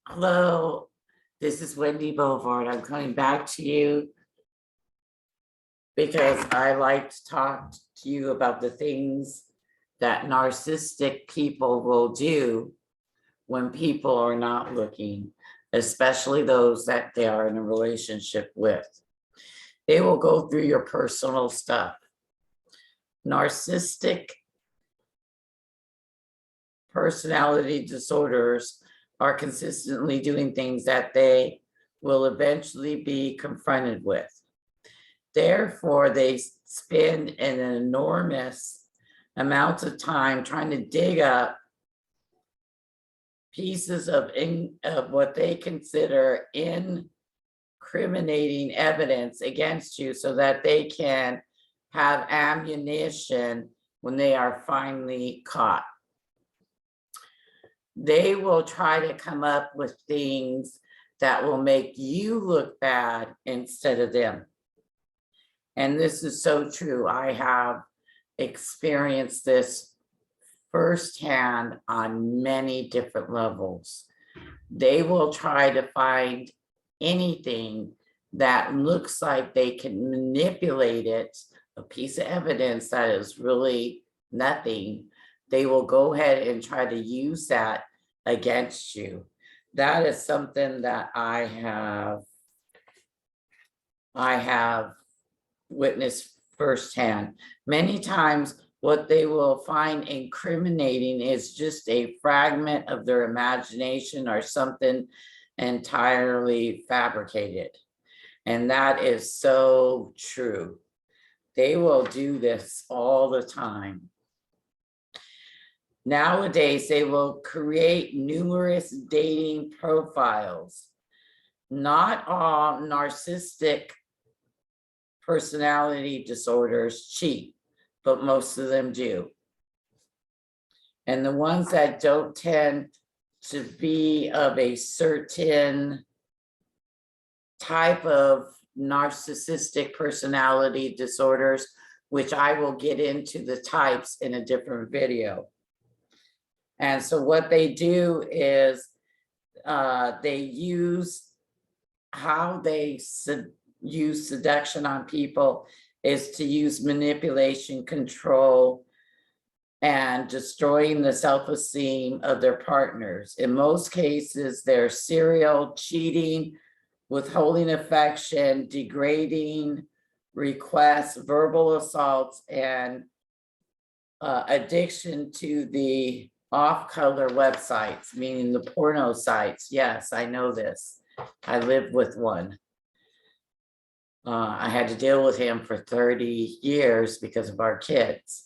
Hello, this is Wendy Boulevard. I'm coming back to you because I like to talk to you about the things that narcissistic people will do when people are not looking, especially those that they are in a relationship with. They will go through your personal stuff. Narcissistic personality disorders are consistently doing things that they will eventually be confronted with. Therefore, they spend an enormous amount of time trying to dig up pieces of what they consider incriminating evidence against you so that they can have ammunition when they are finally caught. They will try to come up with things that will make you look bad instead of them. And this is so true. I have experienced this firsthand on many different levels. They will try to find anything that looks like they can manipulate it, a piece of evidence that is really nothing. They will go ahead and try to use that against you. That is something that I have witnessed firsthand. Many times what they will find incriminating is just a fragment of their imagination or something entirely fabricated. And that is so true. They will do this all the time. Nowadays, they will create numerous dating profiles. Not all narcissistic personality disorders cheat, but most of them do. And the ones that don't tend to be of a certain type of narcissistic personality disorders, which I will get into the types in a different video. And so what they do is they use how they use seduction on people is to use manipulation, control, and destroying the self-esteem of their partners. In most cases, they're serial cheating, withholding affection, degrading requests, verbal assaults, and addiction to the off-color websites, meaning the porno sites. Yes, I know this. I lived with one. I had to deal with him for 30 years because of our kids.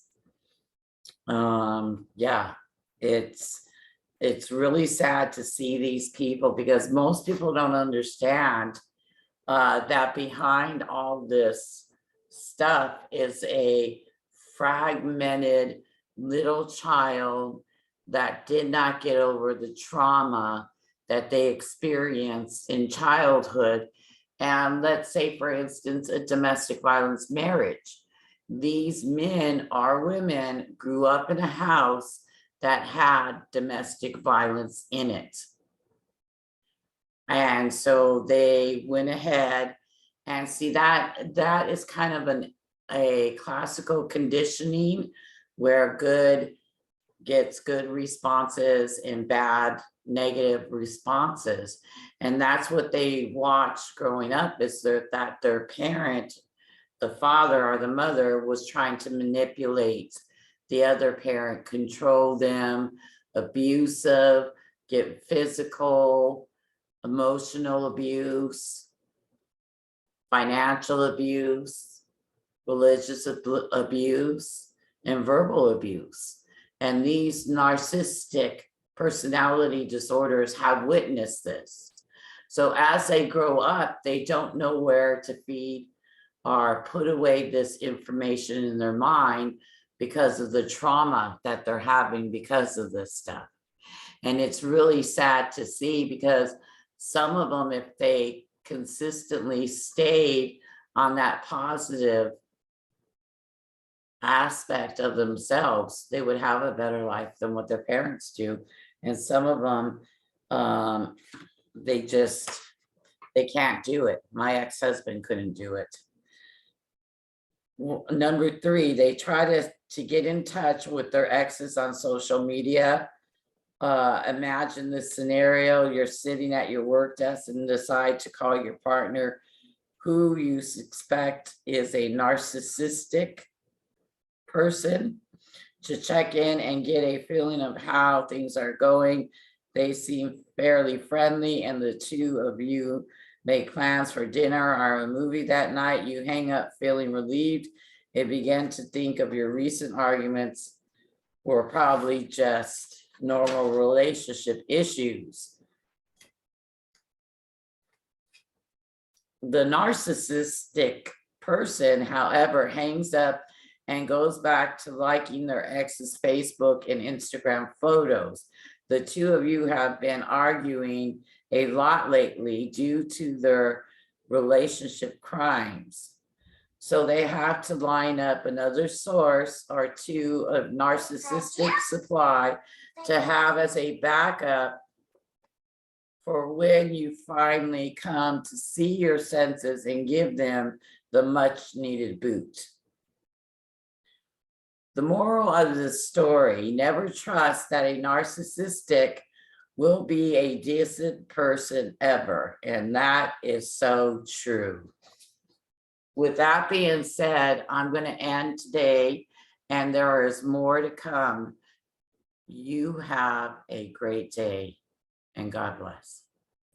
Yeah, it's really sad to see these people because most people don't understand that behind all this stuff is a fragmented little child that did not get over the trauma that they experienced in childhood. And let's say, for instance, a domestic violence marriage. These men or women grew up in a house that had domestic violence in it. And so they went ahead and see that is kind of a classical conditioning where good gets good responses and bad negative responses. And that's what they watched growing up, is that their parent, the father or the mother, was trying to manipulate the other parent, control them, abusive, get physical, emotional abuse, financial abuse, religious abuse, and verbal abuse. And these narcissistic personality disorders have witnessed this. So as they grow up, they don't know where to feed or put away this information in their mind because of the trauma that they're having because of this stuff. And it's really sad to see, because some of them, if they consistently stayed on that positive aspect of themselves, they would have a better life than what their parents do. And some of them They can't do it. My ex-husband couldn't do it. Number 3, they try to get in touch with their exes on social media. Imagine this scenario: you're sitting at your work desk and decide to call your partner, who you suspect is a narcissistic person, to check in and get a feeling of how things are going. They seem fairly friendly, and the two of you make plans for dinner or a movie that night. You hang up feeling relieved and begin to think of your recent arguments were probably just normal relationship issues. The narcissistic person, however, hangs up and goes back to liking their ex's Facebook and Instagram photos. The two of you have been arguing a lot lately due to their relationship crimes. So they have to line up another source or two of narcissistic supply to have as a backup for when you finally come to see your senses and give them the much needed boot. The moral of this story: never trust that a narcissistic will be a decent person ever. And that is so true. With that being said, I'm going to end today, and there is more to come. You have a great day, and God bless.